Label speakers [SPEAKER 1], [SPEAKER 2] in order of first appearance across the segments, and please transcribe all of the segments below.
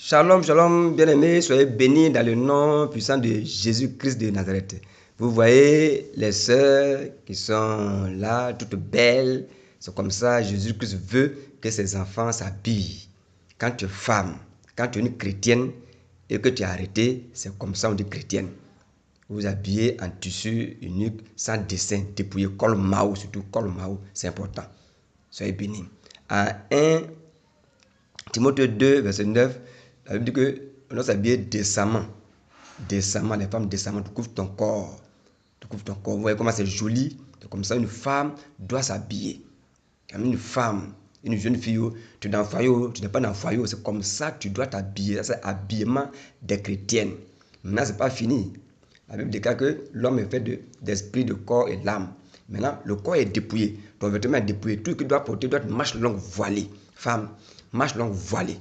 [SPEAKER 1] Shalom, shalom, bien-aimés, soyez bénis dans le nom puissant de Jésus-Christ de Nazareth. Vous voyez les sœurs qui sont là, toutes belles. C'est comme ça, Jésus-Christ veut que ses enfants s'habillent. Quand tu es femme, quand tu es une chrétienne et que tu es arrêtée, c'est comme ça on dit chrétienne. Vous vous habillez en tissu unique, sans dessin, dépouillé, col Mao, surtout col Mao, c'est important. Soyez bénis. En 1 Timothée 2, verset 9, la Bible dit qu'on doit s'habiller décemment. Décemment, les femmes décemment, tu couvres ton corps. Tu couvres ton corps. Vous voyez comment c'est joli. C'est comme ça, une femme doit s'habiller. Comme une femme, une jeune fille, tu es dans le foyer, tu n'es pas dans le foyer, c'est comme ça que tu dois t'habiller. C'est l'habillement des chrétiennes. Maintenant, ce n'est pas fini. La Bible déclare que l'homme est fait d'esprit, de corps et d'âme. Maintenant, le corps est dépouillé. Ton vêtement est dépouillé. Tout ce que tu dois porter doit être marche longue voilée. Femme, marche longue voilée.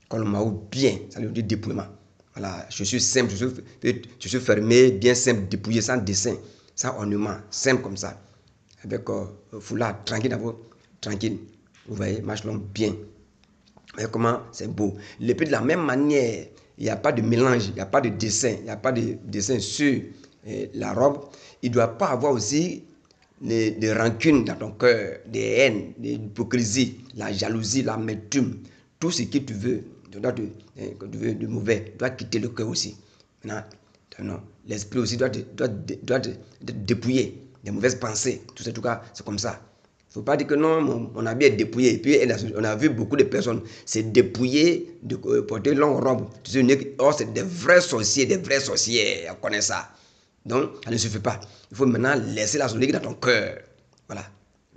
[SPEAKER 1] Col Mao bien, ça veut dire dépouillement. Voilà, je suis simple, je suis fermé, bien simple, dépouillé, sans dessin, sans ornement, simple comme ça. Avec foulard, tranquille d'abord, tranquille. Vous voyez, marche longue bien. Vous voyez comment c'est beau. L'épée de la même manière, il n'y a pas de mélange, il n'y a pas de dessin, il n'y a pas de dessin sur la robe. Il ne doit pas avoir aussi des rancunes dans ton cœur, des haines, des hypocrisies, la jalousie, l'amertume, tout ce que tu veux. De mauvais, doit quitter le cœur aussi. Maintenant, l'esprit aussi doit être dépouillé des mauvaises pensées. Tout ça, en tout cas, c'est comme ça. Il ne faut pas dire que non, mon habit est dépouillé. Et puis, on a vu beaucoup de personnes c'est dépouillé de porter une longue robe. Or, c'est des vrais sorciers, des vrais sorciers. On connaît ça. Donc, ça ne suffit pas. Il faut maintenant laisser la sonnerie dans ton cœur. Voilà.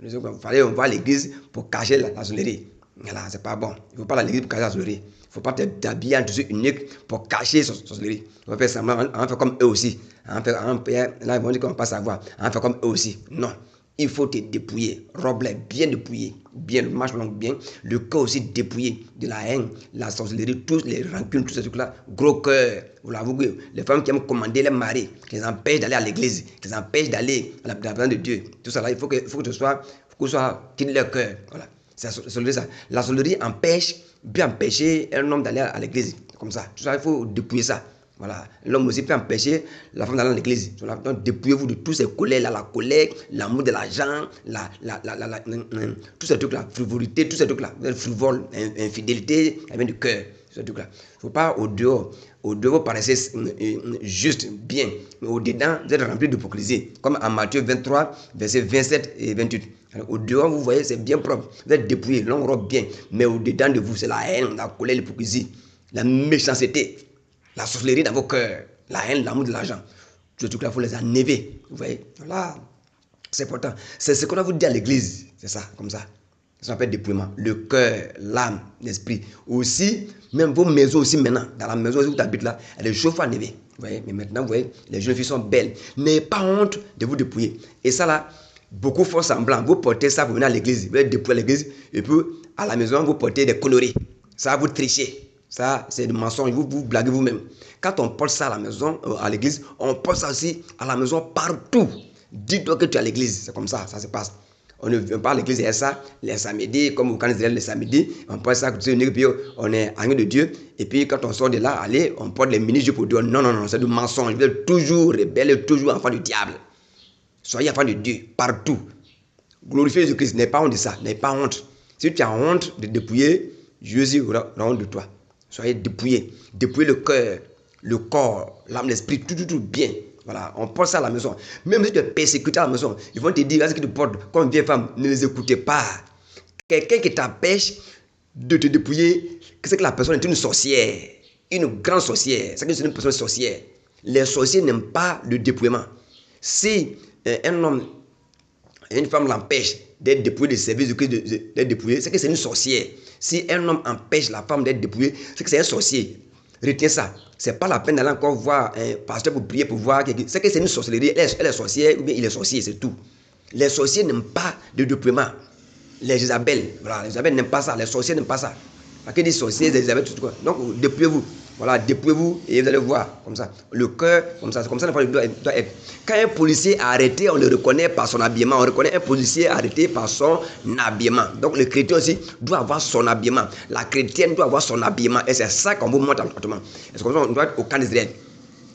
[SPEAKER 1] Il fallait on va à l'église pour cacher la sonnerie. Voilà, c'est pas bon. Il ne faut pas aller à l'église pour cacher la sonnerie. Il ne faut pas t'habiller en tissu unique pour cacher sa sonnerie. On va faire semblant, on va faire comme eux aussi. Là, ils vont dire qu'on ne va pas savoir. On va faire comme eux aussi. Non. Il faut te dépouiller. Robe bien dépouillée. Bien, marche longue bien. Le cœur aussi dépouillé de la haine, la sorcellerie, tous les rancunes, tous ces trucs-là. Gros cœur. Vous l'avouez, les femmes qui aiment commander les maris, qui les empêchent d'aller à l'église, qui les empêchent d'aller à la présence de Dieu. Tout ça là, il faut que ce soit, quitte leur cœur. Voilà. C'est ça. La sorcellerie peut empêcher un homme d'aller à l'église. Comme ça. Tout ça, il faut dépouiller ça. Voilà. L'homme aussi peut empêcher la femme d'aller à l'église. Donc, dépouillez-vous de tous ces colères-là, la colère, l'amour de l'argent, tous ces trucs-là, frivolité, tous ces trucs-là, frivole, infidélité, ça vient du cœur. Il ne faut pas au dehors vous paraissez juste, bien, mais au dedans, vous êtes rempli d'hypocrisie. Comme en Matthieu 23, versets 27 et 28. Alors, au dehors, vous voyez, c'est bien propre. Vous êtes dépouillé, longue robe bien, mais au dedans de vous, c'est la haine, la colère, l'hypocrisie, la méchanceté, la sorcellerie dans vos cœurs, la haine, l'amour de l'argent. Tous ces trucs-là, il faut les enlever. Vous voyez, voilà, c'est important. C'est ce qu'on a vous dit à l'église, c'est ça, comme ça. Ça s'appelle dépouillement. Le cœur, l'âme, l'esprit. Aussi, même vos maisons aussi maintenant, dans la maison où tu habites là, elle est chauffée à enlever. Vous voyez, mais maintenant, vous voyez, les jeunes filles sont belles. N'ayez pas honte de vous dépouiller. Et ça là, beaucoup font semblant. Vous portez ça, vous venez à l'église, vous êtes dépouillé à l'église, et puis à la maison, vous portez des coloris. Ça, vous trichez. Ça, c'est du mensonge, vous blaguez vous-même. Quand on porte ça à la maison, à l'église, on porte ça aussi à la maison partout. Dis-toi que tu es à l'église, c'est comme ça, ça se passe. On ne vient pas à l'église et ça, les samedis, comme au camp d'Israël, les samedis, on porte ça, puis on est agneau de Dieu. Et puis quand on sort de là, allez, on porte les mini-jupes pour Dieu. Non, non, non, c'est du mensonge. Vous êtes toujours rebelle, toujours enfant du diable. Soyez enfant de Dieu, partout. Glorifiez Jésus-Christ, n'ayez pas honte de ça, n'ayez pas honte. Si tu as honte de dépouiller, Jésus aura honte de toi. Soyez dépouillés. Dépouillez le cœur, le corps, l'âme, l'esprit, tout bien. Voilà, on porte ça à la maison. Même si tu es persécuté à la maison, ils vont te dire, vas-y que tu portes comme une vieille femme, ne les écoutez pas. Quelqu'un qui t'empêche de te dépouiller, c'est que la personne est une sorcière, une grande sorcière, c'est que c'est une personne sorcière. Les sorciers n'aiment pas le dépouillement. Si un homme et une femme l'empêche d'être dépouillée, de service de Christ, d'être dépouillée, c'est que c'est une sorcière. Si un homme empêche la femme d'être dépouillée, c'est que c'est un sorcier. Retiens ça. C'est pas la peine d'aller encore voir un pasteur pour prier, pour voir quelqu'un. C'est que c'est une sorcellerie. Elle est sorcière ou bien il est sorcier, c'est tout. Les sorciers n'aiment pas de dépouillement. Les Isabelles, voilà, les Isabelles n'aiment pas ça. Les sorciers n'aiment pas ça. Parce que des sorciers, des Isabelles, tout quoi. Donc, dépouillez-vous. Voilà, dépouillez-vous et vous allez voir, comme ça. Le cœur, comme ça, c'est comme ça que doit être. Quand un policier est arrêté, on le reconnaît par son habillement. On reconnaît un policier arrêté par son habillement. Donc le chrétien aussi doit avoir son habillement. La chrétienne doit avoir son habillement. Et c'est ça qu'on vous montre autrement. C'est comme ça qu'on doit être au camp d'Israël.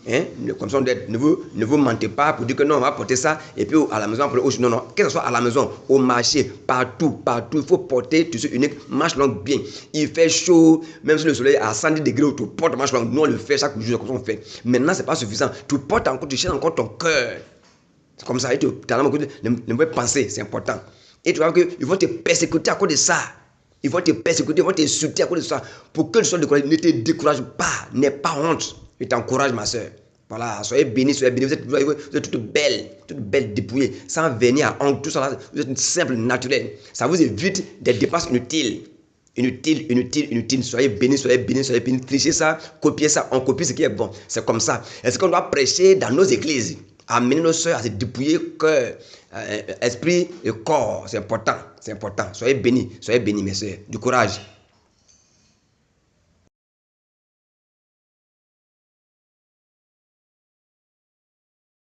[SPEAKER 1] Hein? Comme ça, ne vous mentez pas pour dire que non, on va porter ça et puis à la maison, non, non, que ce soit à la maison, au marché, partout, il faut porter tissu unique, manche longue bien. Il fait chaud, même si le soleil est à 110 degrés, tu portes manche longue. Nous, on le fait chaque jour, comme ça on fait. Maintenant, ce n'est pas suffisant. Tu portes encore, tu cherches encore ton cœur. C'est comme ça, et tu as ne veux penser, c'est important. Et tu vois qu'ils vont te persécuter à cause de ça. Ils vont te persécuter, ils vont t'insulter à cause de ça. Pour que tu sois découragé, ne te décourage pas, n'aie pas honte. Je t'encourage, ma soeur. Voilà, soyez bénis, soyez bénis. Vous êtes toutes belles, dépouillées, sans venir à honte, tout ça là. Vous êtes simple, naturel. Ça vous évite des dépenses inutiles. Inutiles. Soyez bénis, soyez bénis. Trichez ça, copiez ça, on copie ce qui est bon. C'est comme ça. Et ce qu'on doit prêcher dans nos églises. Amener nos soeurs à se dépouiller cœur, esprit et corps. C'est important. Soyez bénis, mes soeurs. Du courage.